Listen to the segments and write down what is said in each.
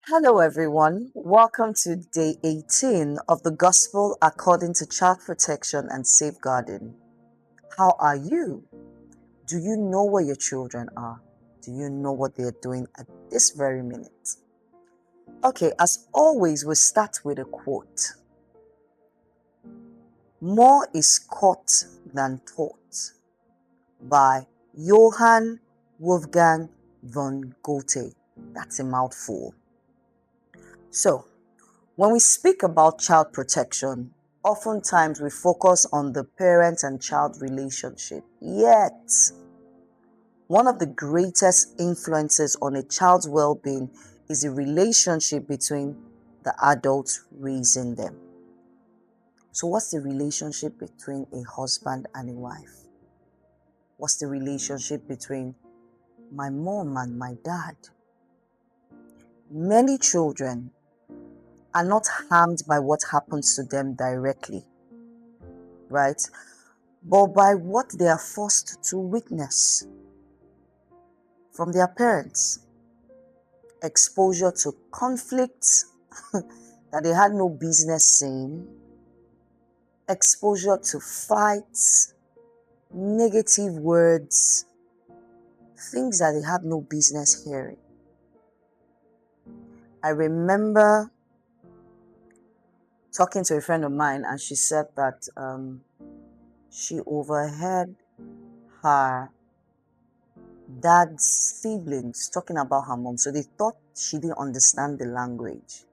Hello, everyone. Welcome to day 18 of the Gospel according to Child Protection and Safeguarding. How are you? Do you know where your children are? Do you know what they're doing at this very minute? Okay, as always, we start with a quote. More is caught than taught by Johann Wolfgang von Goethe. That's a mouthful. So, when we speak about child protection, oftentimes we focus on the parent and child relationship. Yet, one of the greatest influences on a child's well being is the relationship between the adults raising them. So, what's the relationship between a husband and a wife? What's the relationship between my mom and my dad? Many children are not harmed by what happens to them directly, right? But by what they are forced to witness from their parents. Exposure to conflicts that they had no business seeing, exposure to fights, negative words, things that they had no business hearing. I remember talking to a friend of mine, and she said that she overheard her dad's siblings talking about her mom. So they thought she didn't understand the language.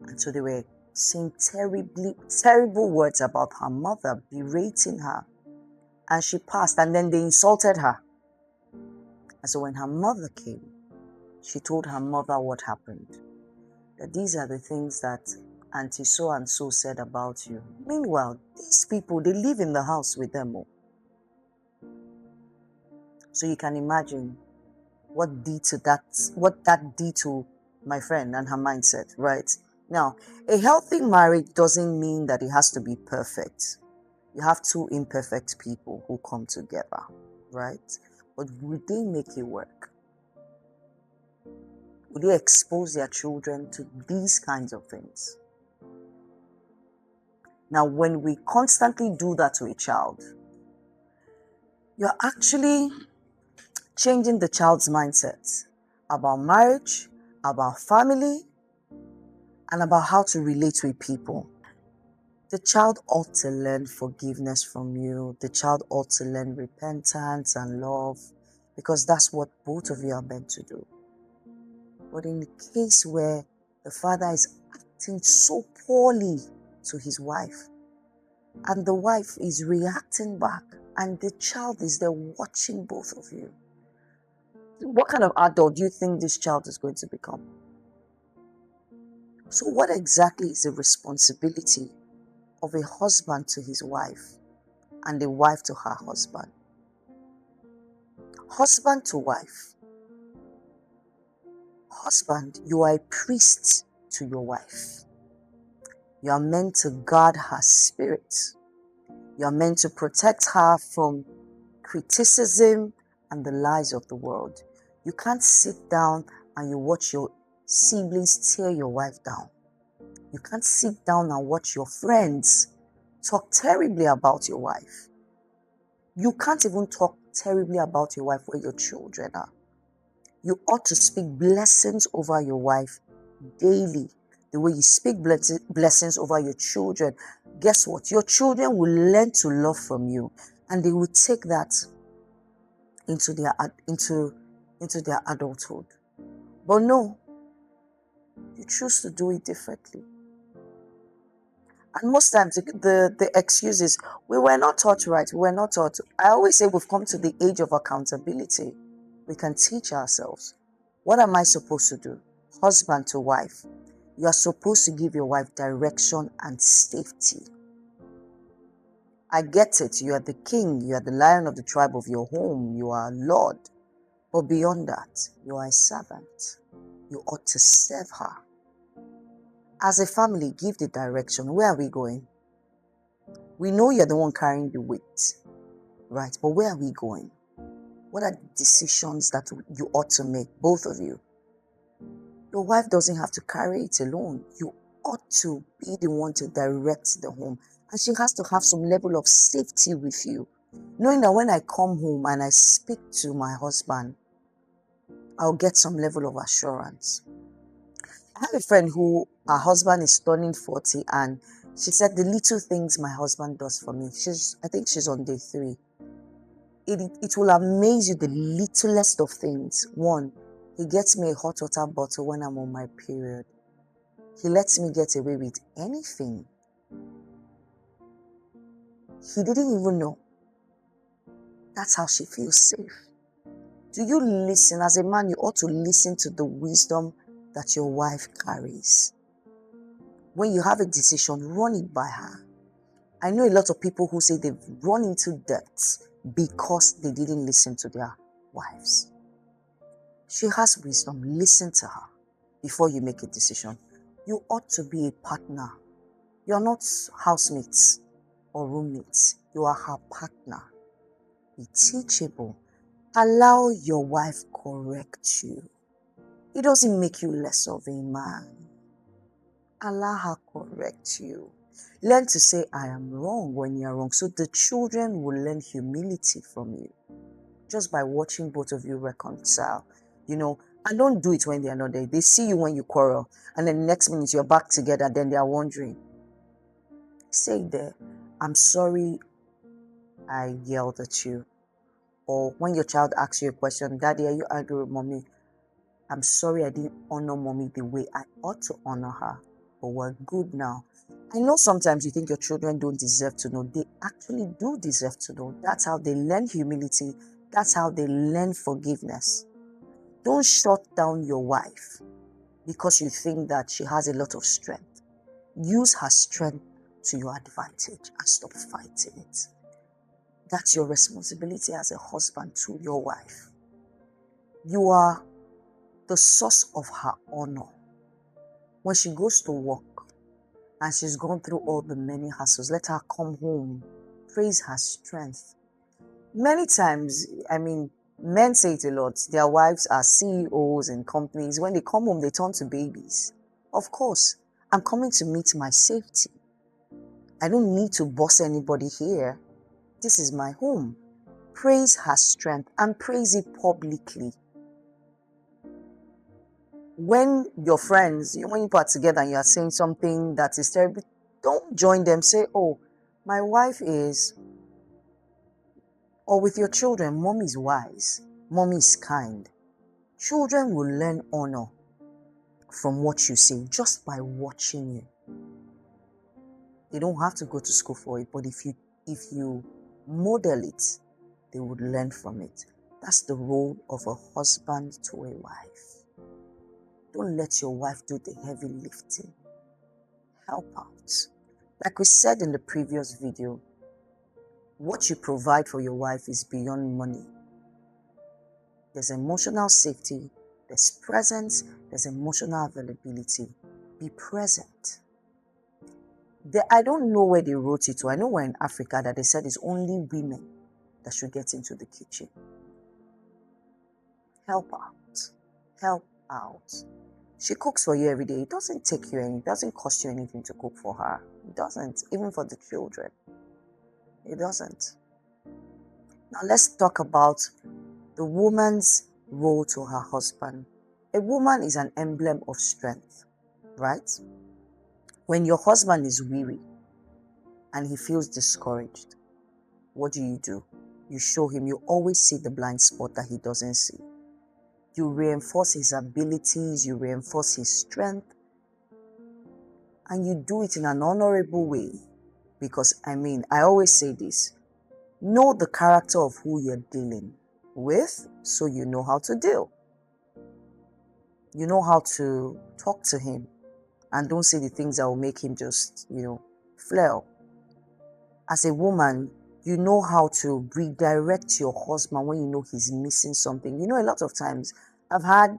And so they were saying terrible words about her mother, berating her. And she passed, and then they insulted her. And so when her mother came, she told her mother what happened. That these are the things that Auntie so and so said about you. Meanwhile, these people, they live in the house with them. So you can imagine what that did to my friend and her mindset, right? Now, a healthy marriage doesn't mean that it has to be perfect. You have two imperfect people who come together, right? But would they make it work? Would they expose their children to these kinds of things? Now, when we constantly do that to a child, you're actually changing the child's mindset about marriage, about family, and about how to relate with people. The child ought to learn forgiveness from you. The child ought to learn repentance and love, because that's what both of you are meant to do. But in the case where the father is acting so poorly to his wife, and the wife is reacting back, and the child is there watching both of you, what kind of adult do you think this child is going to become? So what exactly is the responsibility of a husband to his wife and a wife to her husband? Husband to wife. Husband, you are a priest to your wife. You are meant to guard her spirit. You are meant to protect her from criticism and the lies of the world. You can't sit down and you watch your siblings tear your wife down. You can't sit down and watch your friends talk terribly about your wife. You can't even talk terribly about your wife where your children are. You ought to speak blessings over your wife daily. The way you speak blessings over your children, guess what? Your children will learn to love from you, and they will take that into their adulthood. But no, you choose to do it differently. And most times the excuse is, we were not taught right, we were not taught. I always say we've come to the age of accountability. We can teach ourselves. What am I supposed to do? Husband to wife. You are supposed to give your wife direction and safety. I get it. You are the king. You are the lion of the tribe of your home. You are Lord. But beyond that, you are a servant. You ought to serve her. As a family, give the direction. Where are we going? We know you're the one carrying the weight, right? But where are we going? What are the decisions that you ought to make, both of you? Your wife doesn't have to carry it alone. You ought to be the one to direct the home. And she has to have some level of safety with you. Knowing that when I come home and I speak to my husband, I'll get some level of assurance. I have a friend who her husband is turning 40, and she said the little things my husband does for me. I think she's on day 3. It will amaze you, the littlest of things. One, he gets me a hot water bottle when I'm on my period. He lets me get away with anything. He didn't even know. That's how she feels safe. Do you listen? As a man, you ought to listen to the wisdom that your wife carries. When you have a decision, run it by her. I know a lot of people who say they've run into debt because they didn't listen to their wives. She has wisdom. Listen to her before you make a decision. You ought to be a partner. You're not housemates or roommates. You are her partner. Be teachable. Allow your wife correct you. It doesn't make you less of a man. Allow her correct you. Learn to say, I am wrong when you're wrong. So the children will learn humility from you just by watching both of you reconcile. And don't do it when they're not there. They see you when you quarrel, and then the next minute you're back together, then they're wondering. Say there, I'm sorry I yelled at you. Or when your child asks you a question, Daddy, are you angry with mommy? I'm sorry I didn't honor mommy the way I ought to honor her. But we're good now. I know sometimes you think your children don't deserve to know. They actually do deserve to know. That's how they learn humility. That's how they learn forgiveness. Don't shut down your wife because you think that she has a lot of strength. Use her strength to your advantage and stop fighting it. That's your responsibility as a husband to your wife. You are the source of her honor. When she goes to work and she's gone through all the many hassles, let her come home. Praise her strength. Many times, men say it a lot. Their wives are CEOs in companies. When they come home, they turn to babies. Of course, I'm coming to meet my safety. I don't need to boss anybody here. This is my home. Praise her strength and praise it publicly. When your friends, when you are together and you are saying something that is terrible, don't join them. Say, oh, my wife is, or with your children, mom is wise, mom is kind. Children will learn honor from what you say just by watching you. They don't have to go to school for it, but if you model it, they would learn from it. That's the role of a husband to a wife. Don't let your wife do the heavy lifting. Help out. Like we said in the previous video, what you provide for your wife is beyond money. There's emotional safety, there's presence, there's emotional availability. Be present. I don't know where they wrote it to. I know we're in Africa that they said it's only women that should get into the kitchen. Help out. Help out. She cooks for you every day. It doesn't cost you anything to cook for her. It doesn't, even for the children. It doesn't. Now let's talk about the woman's role to her husband. A woman is an emblem of strength, right? When your husband is weary and he feels discouraged, what do? You show him, you always see the blind spot that he doesn't see. You reinforce his abilities, you reinforce his strength, and you do it in an honorable way. Because, I always say this, know the character of who you're dealing with, so you know how to deal. You know how to talk to him, and don't say the things that will make him just, flare. As a woman, you know how to redirect your husband when you know he's missing something. A lot of times, I've had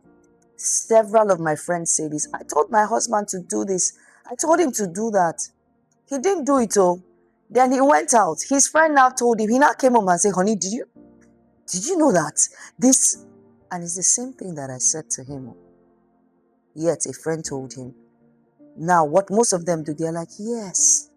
several of my friends say this. I told my husband to do this. I told him to do that. He didn't do it, oh. Then he went out. His friend now told him. He now came home and said, honey, did you know that? This, and it's the same thing that I said to him. Yet a friend told him. Now, what most of them do, they're like, yes,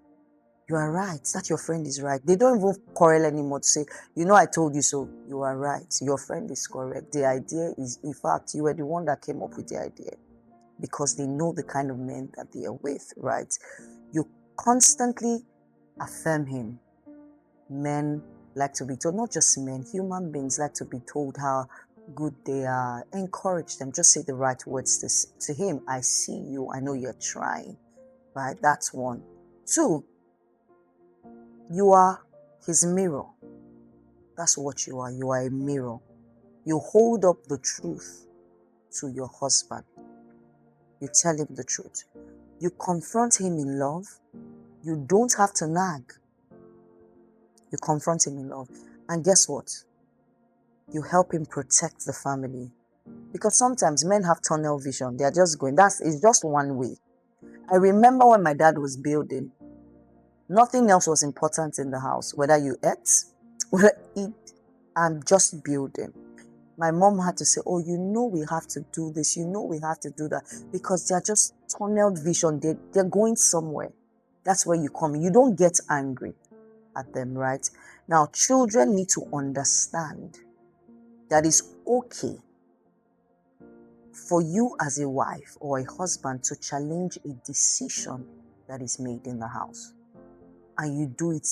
you are right. That your friend is right. They don't even quarrel anymore to say, I told you so. You are right. Your friend is correct. The idea is, in fact, you were the one that came up with the idea, because they know the kind of men that they are with, right? You constantly affirm him. Men like to be told, not just men, human beings like to be told how good they are. Encourage them. Just say the right words to him. I see you. I know you're trying, right? That's one. Two, you are his mirror. That's what you are. You are a mirror. You hold up the truth to your husband. You tell him the truth. You confront him in love. You don't have to nag. You confront him in love. And guess what? You help him protect the family. Because sometimes men have tunnel vision. They're just going, it's just one way. I remember when my dad was building, nothing else was important in the house. Whether you ate, whether eat, I'm just building. My mom had to say, oh, we have to do this. We have to do that. Because they're just tunnel vision. They're going somewhere. That's where you come. You don't get angry at them, right? Now, children need to understand that it's okay for you as a wife or a husband to challenge a decision that is made in the house. And you do it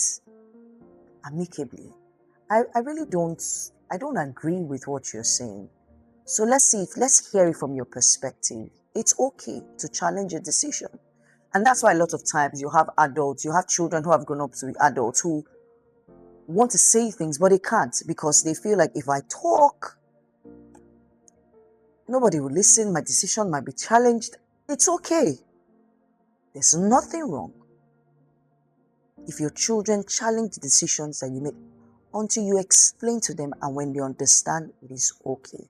amicably. I really don't agree with what you're saying. So let's hear it from your perspective. It's okay to challenge a decision. And that's why a lot of times you have children who have grown up to be adults who want to say things, but they can't, because they feel like, if I talk, nobody will listen. My decision might be challenged. It's okay. There's nothing wrong if your children challenge the decisions that you make, until you explain to them, and when they understand, it is okay.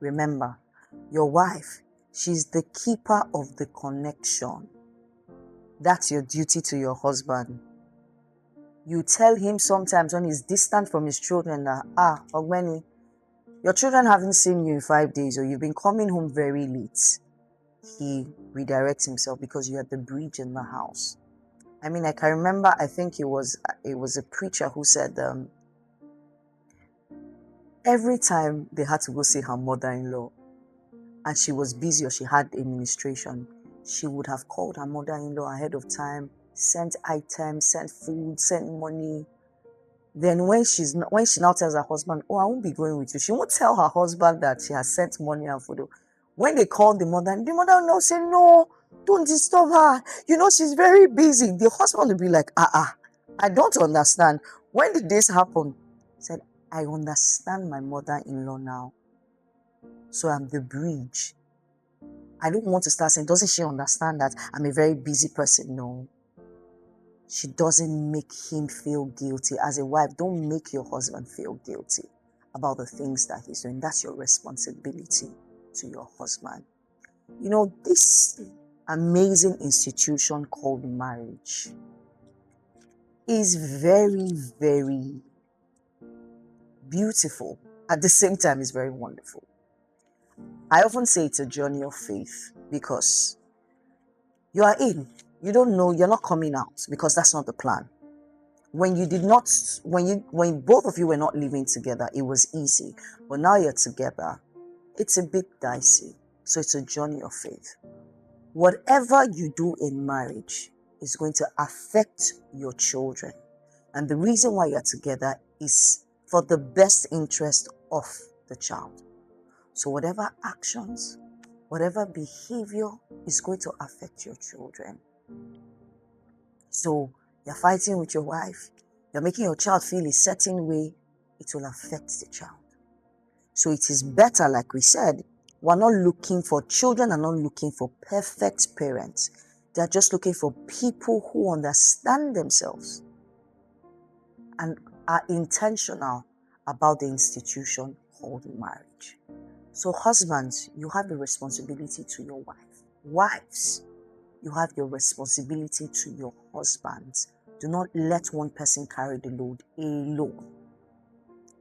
Remember, your wife, she's the keeper of the connection. That's your duty to your husband. You tell him sometimes when he's distant from his children that, Ogbeni, your children haven't seen you in 5 days, or you've been coming home very late. He redirects himself, because you are the bridge in the house. I mean, I can remember, I think it was a preacher who said, every time they had to go see her mother-in-law, and she was busy or she had administration, she would have called her mother-in-law ahead of time, sent items, sent food, sent money. Then when she now tells her husband, oh, I won't be going with you, she won't tell her husband that she has sent money and food. When they call the mother-in-law say, no, don't disturb her. She's very busy. The husband will be like, I don't understand. When did this happen? He said, I understand my mother-in-law now. So I'm the bridge. I don't want to start saying, doesn't she understand that I'm a very busy person? No. She doesn't make him feel guilty. As a wife, don't make your husband feel guilty about the things that he's doing. That's your responsibility to your husband. This amazing institution called marriage is very, very beautiful. At the same time, it's very wonderful. I often say it's a journey of faith, because you are in. You don't know, you're not coming out, because that's not the plan. When both of you were not living together, it was easy. But now you're together, it's a bit dicey. So it's a journey of faith. Whatever you do in marriage is going to affect your children. And the reason why you're together is for the best interest of the child. So whatever actions, whatever behavior is going to affect your children. So you're fighting with your wife, you're making your child feel a certain way, it will affect the child. So it is better, like we said, children are not looking for perfect parents. They're just looking for people who understand themselves and are intentional about the institution called marriage. So husbands, you have the responsibility to your wife. Wives, you have your responsibility to your husbands. Do not let one person carry the load alone.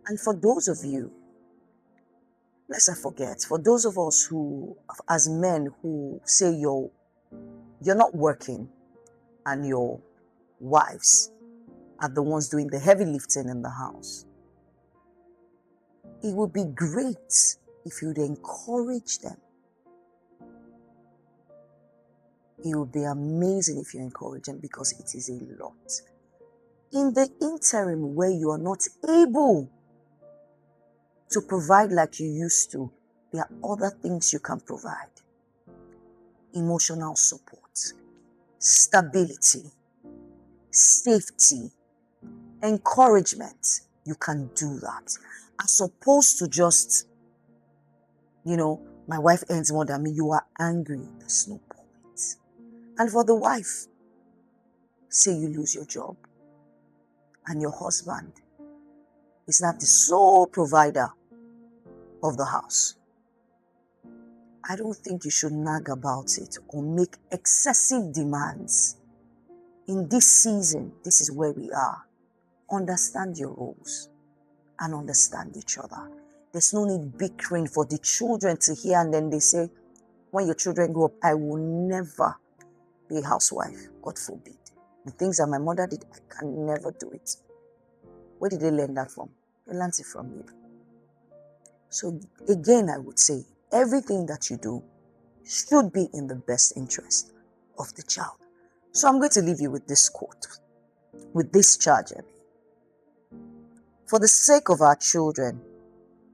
And for those of you Lest I forget, for those of us who, as men, who say you're not working and your wives are the ones doing the heavy lifting in the house, it would be great if you'd encourage them. It would be amazing if you encourage them, because it is a lot. In the interim where you are not able to provide like you used to, there are other things you can provide. Emotional support, stability, safety, encouragement. You can do that. As opposed to just, my wife earns more than me, you are angry. There's no point. And for the wife, say you lose your job and your husband is not the sole provider of the house. I don't think you should nag about it or make excessive demands. In this season, this is where we are. Understand your roles and understand each other. There's no need bickering for the children to hear, and then they say, when your children grow up, I will never be a housewife. God forbid. The things that my mother did, I can never do it. Where did they learn that from? They learned it from you. So again, I would say, everything that you do should be in the best interest of the child. So I'm going to leave you with this quote, with this charge. For the sake of our children,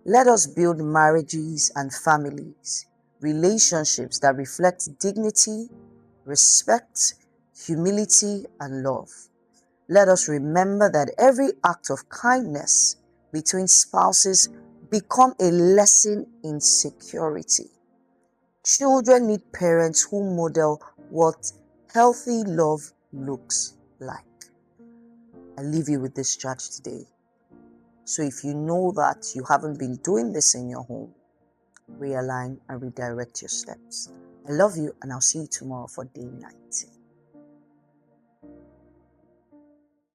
let us build marriages and families, relationships that reflect dignity, respect, humility, and love. Let us remember that every act of kindness between spouses become a lesson in security. Children need parents who model what healthy love looks like. I leave you with this charge today. So if you know that you haven't been doing this in your home, realign and redirect your steps. I love you, and I'll see you tomorrow for day 19.